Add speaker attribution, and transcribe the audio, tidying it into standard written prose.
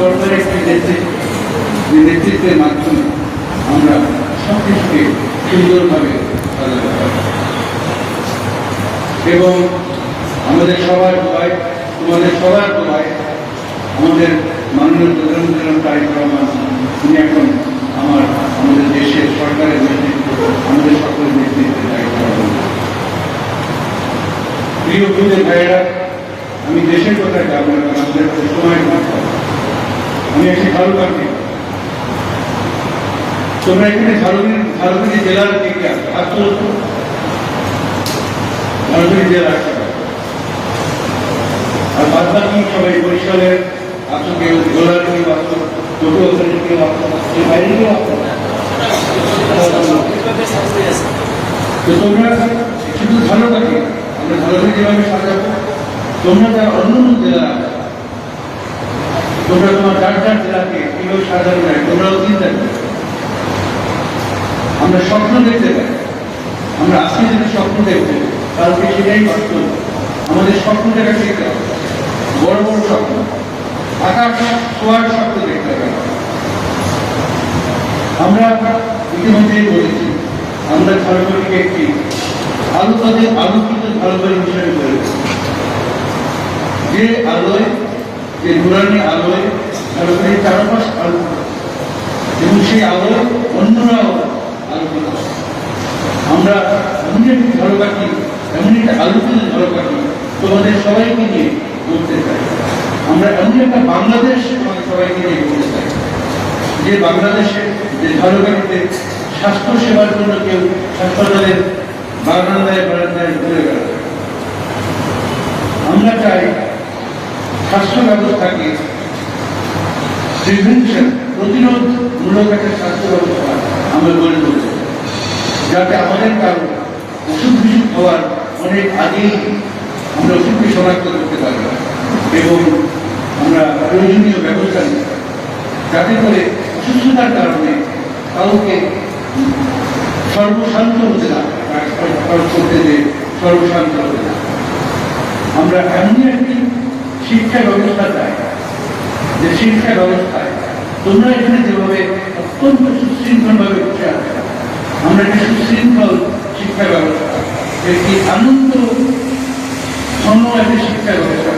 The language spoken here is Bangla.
Speaker 1: দরকার একটি নেতৃত্বের মাধ্যমে আমরা সব কিছুকে সুন্দরভাবে সাজাতে পারি। এবং আমাদের সবার দোয়ায়, তোমাদের সবার দোয়ায় আমাদের মাননীয় প্রধানমন্ত্রী তারেক রহমান তিনি এখন আমাদের দেশের সরকারের নেতৃত্ব, আমাদের সকলের নেতৃত্বের দায়িত্ব পালন করছেন। প্রিয় বন্ধুদের ভাইয়েরা, আমি দেশের কথায় যাবো না, আমাদের কাছে সময় মাত্র। আমি একটি ঝাড়খণ্ডে, তোমরা এখানে ঝাড়খণ্ডী জেলার দিকে আসছো, ঝাড়খণ্ডী জেলা আর বাদ বাকি সবাই বরিশালের আসো, কেউ গোলার কেউ আসো, ছোট কেউ আসো, এর বাইরে কেউ আসো। তো তোমরা শুধু ভালো থাকে, আমরা ঝাড়খণ্ডী যেভাবে সাজাবো, তোমরা যারা অন্য জেলা তোমরা তোমার যার যার জেলাকে কিভাবে সাজানো যায় তোমরাও চিন্তা করো। আমরা স্বপ্ন দেখতে পাই, আমরা আজকে যদি স্বপ্ন দেখতে কালকে সেটাই বাস্তব। আমাদের স্বপ্ন দেখা শিখতে হবে, বড় বড় স্বপ্ন, আকাশ ছোঁয়ার স্বপ্ন দেখতে হবে। আমরা ইতিমধ্যেই বলেছি, আমরা ঝাড়খণ্ডকে একটি আলোকিত ঝাড়খণ্ড হিসেবে করেছি, যে আলোয়, যে নুরানি আলোয় ঝাড়খণ্ডের চারপাশ আলোকিত এবং সেই আলোয় অন্যরাও আলোকিত। আমরা এমনি একটি ঝাড়কাঠি, এমন একটা আলোকিত ঝাড়কাঠি তোমাদের সবাইকে নিয়ে বলতে চাই। আমরা এমন একটা বাংলাদেশ তোমাদের সবাইকে নিয়ে বলতে চাই, যে বাংলাদেশে যে ঝাড়কাঠিতে স্বাস্থ্য সেবার জন্য কেউ হাসপাতালের বারান্দায় ঘুরে বেড়াবে। আমরা চাই স্বাস্থ্য ব্যবস্থাকে প্রিভেনশন, প্রতিরোধমূলক একটা স্বাস্থ্য ব্যবস্থা আমরা গড়ে তুলতে, যাতে আমাদের কারো ওষুধ বিসুখ হওয়ার অনেক আগেই আমরা ওষুধকে শনাক্ত করতে পারি এবং আমরা প্রয়োজনীয় ব্যবস্থা নিতে পারি, যাতে করে অসুস্থতার কারণে কাউকে সর্বশান্ত হতে না করতে যে সর্বশান্ত হতে না। আমরা এমনই একটি শিক্ষা ব্যবস্থা চাই, যে শিক্ষা ব্যবস্থায় তোমরা এখানে যেভাবে অত্যন্ত সুশৃঙ্খলভাবে বসে আছে, আমরা একটি সুশৃঙ্খল শিক্ষা ব্যবস্থা, একটি আনন্দ ঘন একটি শিক্ষা ব্যবস্থা